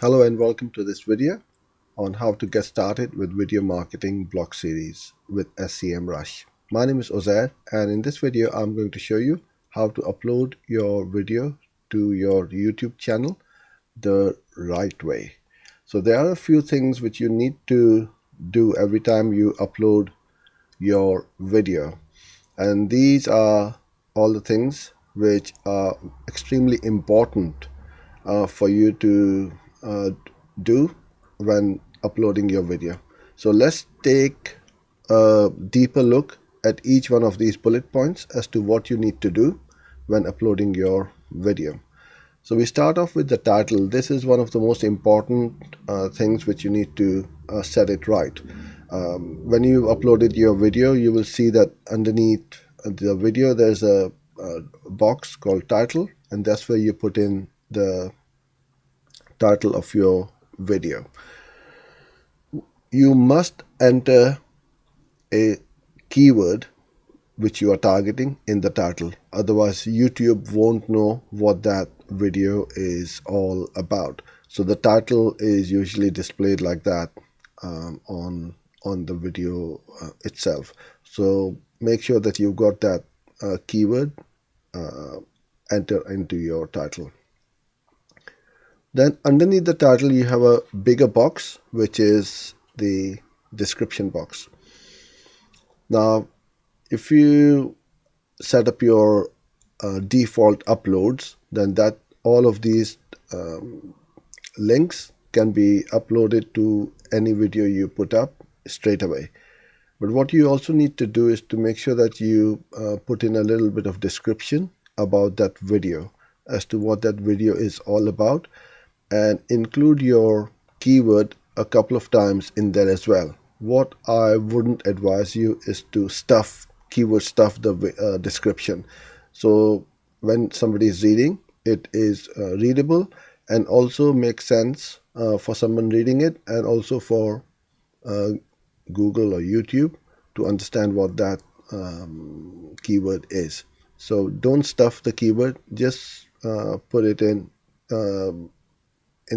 Hello and welcome to this video on how to get started with video marketing blog series with Semrush. My name is Ozair, and in this video I'm going to show you how to upload your video to your YouTube channel the right way. So there are a few things which you need to do every time you upload your video, and these are all the things which are extremely important for you to do when uploading your video. So let's take a deeper look at each one of these bullet points as to what you need to do when uploading your video. So we start off with the title. This is one of the most important things which you need to set it right. When you uploaded your video, you will see that underneath the video there's a box called title, and that's where you put in the title of your video. You must enter a keyword which you are targeting in the title, otherwise YouTube won't know what that video is all about. So the title is usually displayed like that on the video itself. So make sure that you've got that keyword enter into your title. Then underneath the title you have a bigger box which is the description box. Now if you set up your default uploads, then that all of these links can be uploaded to any video you put up straight away. But what you also need to do is to make sure that you put in a little bit of description about that video as to what that video is all about, and include your keyword a couple of times in there as well. What I wouldn't advise you is to keyword stuff the description. So when somebody is reading, it is readable and also makes sense for someone reading it, and also for Google or YouTube to understand what that keyword is. So don't stuff the keyword, just put it in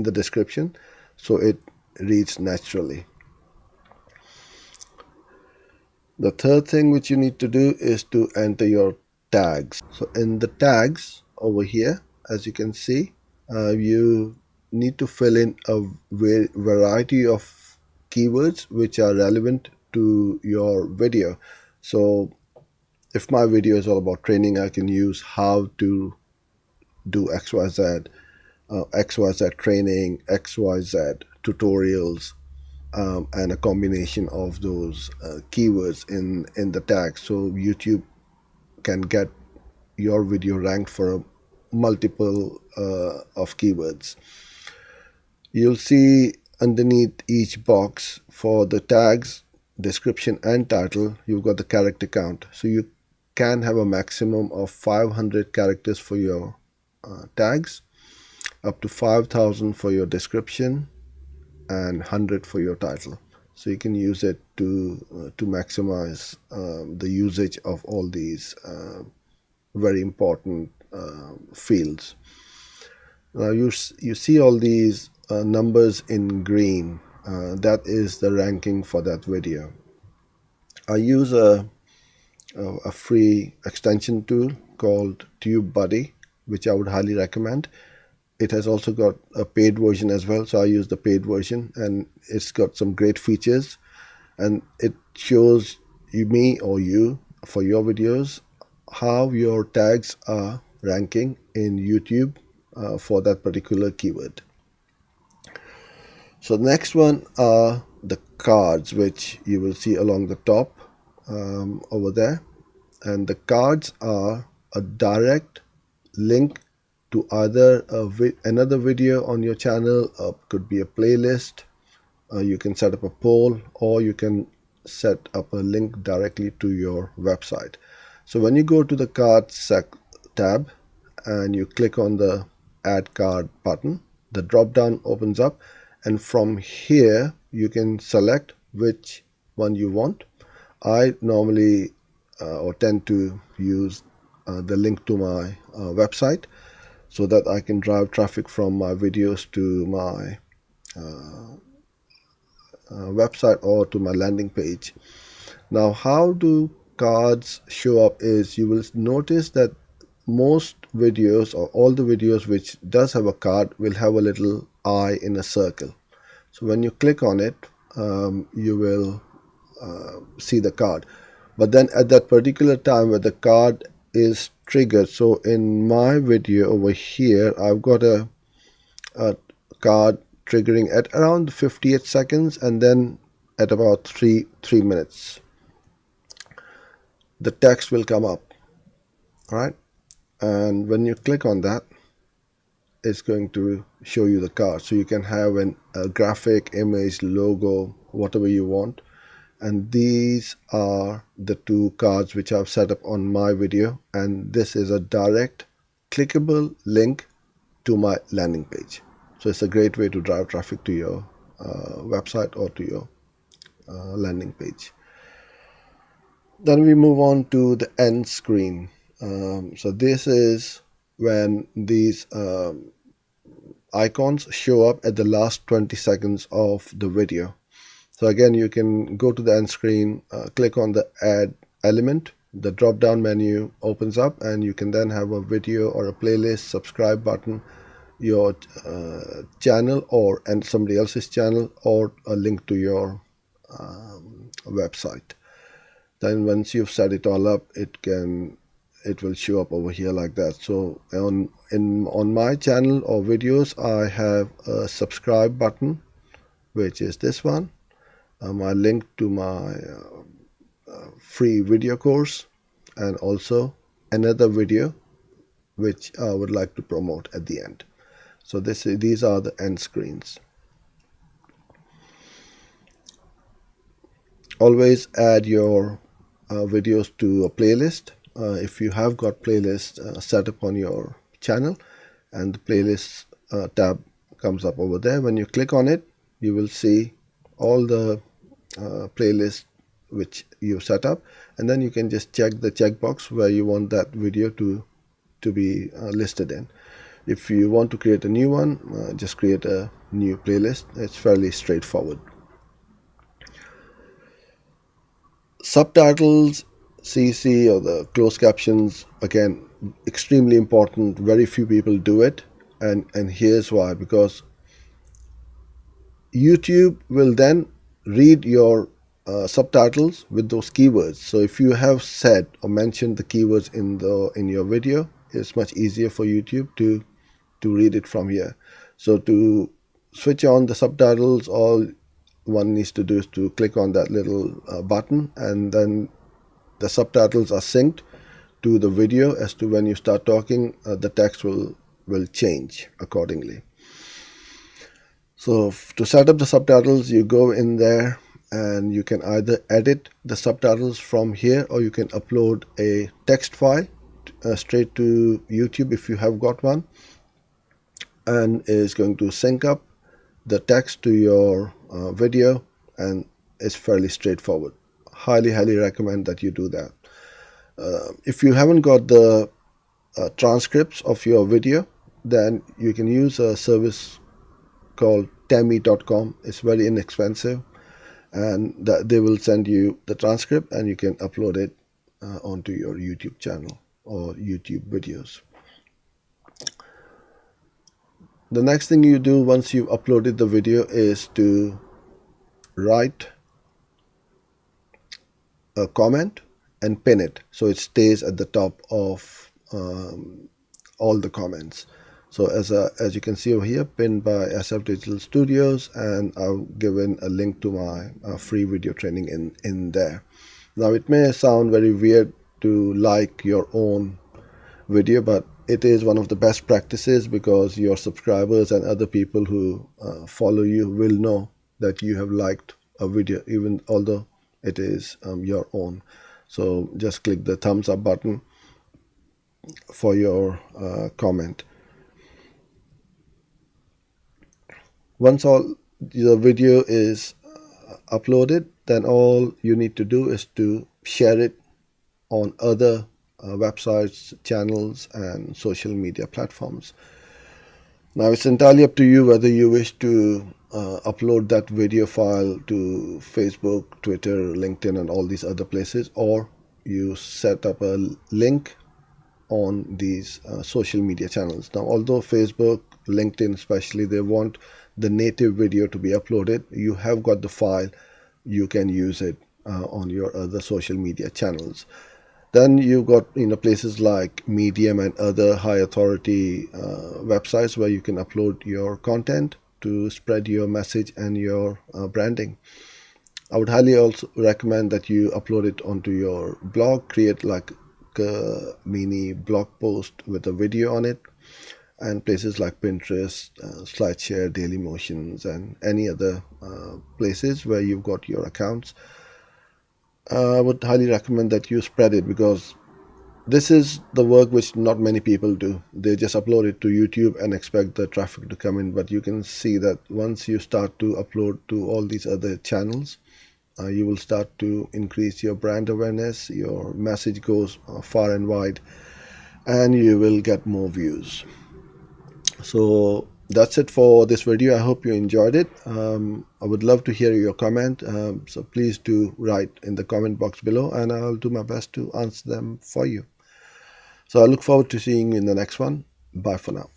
the description so it reads naturally. The third thing which you need to do is to enter your tags. So in the tags over here, as you can see, you need to fill in a variety of keywords which are relevant to your video. So if my video is all about training, I can use how to do XYZ, XYZ training, XYZ tutorials, and a combination of those keywords in the tag, so YouTube can get your video ranked for a multiple of keywords. You'll see underneath each box for the tags, description and title, you've got the character count. So you can have a maximum of 500 characters for your tags, up to 5,000 for your description, and 100 for your title. So you can use it to maximize the usage of all these very important fields. Now you see all these numbers in green. That is the ranking for that video. I use a free extension tool called TubeBuddy, which I would highly recommend. It has also got a paid version as well, so I use the paid version, and it's got some great features, and it shows me or you for your videos how your tags are ranking in YouTube for that particular keyword. So the next one are the cards, which you will see along the top over there, and the cards are a direct link to either another video on your channel, could be a playlist, you can set up a poll, or you can set up a link directly to your website. So when you go to the cards tab and you click on the add card button, the drop down opens up, and from here you can select which one you want. I normally or tend to use the link to my website, so that I can drive traffic from my videos to my website or to my landing page. Now, how do cards show up is you will notice that most videos or all the videos which does have a card will have a little eye in a circle. So when you click on it, you will see the card. But then at that particular time where the card is triggered, so in my video over here, I've got a card triggering at around 58 seconds and then at about three minutes the text will come up. All right, and when you click on that, it's going to show you the card, so you can have a graphic, image, logo, whatever you want. And these are the two cards which I've set up on my video, and this is a direct clickable link to my landing page. So it's a great way to drive traffic to your website or to your landing page. Then we move on to the end screen. So this is when these icons show up at the last 20 seconds of the video. So again, you can go to the end screen, click on the add element, the drop down menu opens up, and you can then have a video or a playlist, subscribe button, your channel and somebody else's channel, or a link to your website. Then once you've set it all up, it will show up over here like that. So on my channel or videos, I have a subscribe button, which is this one. My link to my free video course, and also another video which I would like to promote at the end. So these are the end screens. Always add your videos to a playlist. If you have got playlists set up on your channel, and the playlist tab comes up over there, when you click on it, you will see all the playlist which you set up, and then you can just check the checkbox where you want that video to be listed in. If you want to create a new one, just create a new playlist. It's fairly straightforward. Subtitles, CC, or the closed captions, again, extremely important. Very few people do it, and here's why. Because YouTube will then read your subtitles with those keywords. So if you have said or mentioned the keywords in your video, it's much easier for YouTube to read it from here. So to switch on the subtitles, all one needs to do is to click on that little button, and then the subtitles are synced to the video. As to when you start talking, the text will change accordingly. So to set up the subtitles, you go in there and you can either edit the subtitles from here, or you can upload a text file straight to YouTube if you have got one, and is going to sync up the text to your video, and it's fairly straightforward. Highly recommend that you do that. If you haven't got the transcripts of your video, then you can use a service called Temi.com. It's very inexpensive, and they will send you the transcript, and you can upload it onto your YouTube channel or YouTube videos. The next thing you do once you've uploaded the video is to write a comment and pin it so it stays at the top of all the comments. So as you can see over here, pinned by SF Digital Studios, and I've given a link to my free video training in there. Now it may sound very weird to like your own video, but it is one of the best practices, because your subscribers and other people who follow you will know that you have liked a video, even although it is your own. So just click the thumbs up button for your comment. Once all the video is uploaded, then all you need to do is to share it on other websites, channels, and social media platforms. Now it's entirely up to you whether you wish to upload that video file to Facebook, Twitter, LinkedIn, and all these other places, or you set up a link on these social media channels. Now, although Facebook, LinkedIn especially, they want the native video to be uploaded, you have got the file, you can use it on your other social media channels. Then you've got places like Medium and other high authority websites where you can upload your content to spread your message and your branding. I would highly also recommend that you upload it onto your blog, create like a mini blog post with a video on it, and places like Pinterest, SlideShare, Dailymotions, and any other places where you've got your accounts. I would highly recommend that you spread it, because this is the work which not many people do. They just upload it to YouTube and expect the traffic to come in. But you can see that once you start to upload to all these other channels, you will start to increase your brand awareness, your message goes far and wide, and you will get more views. So that's it for this video. I hope you enjoyed it. I would love to hear your comment, so please do write in the comment box below, and I'll do my best to answer them for you. So I look forward to seeing you in the next one. Bye for now.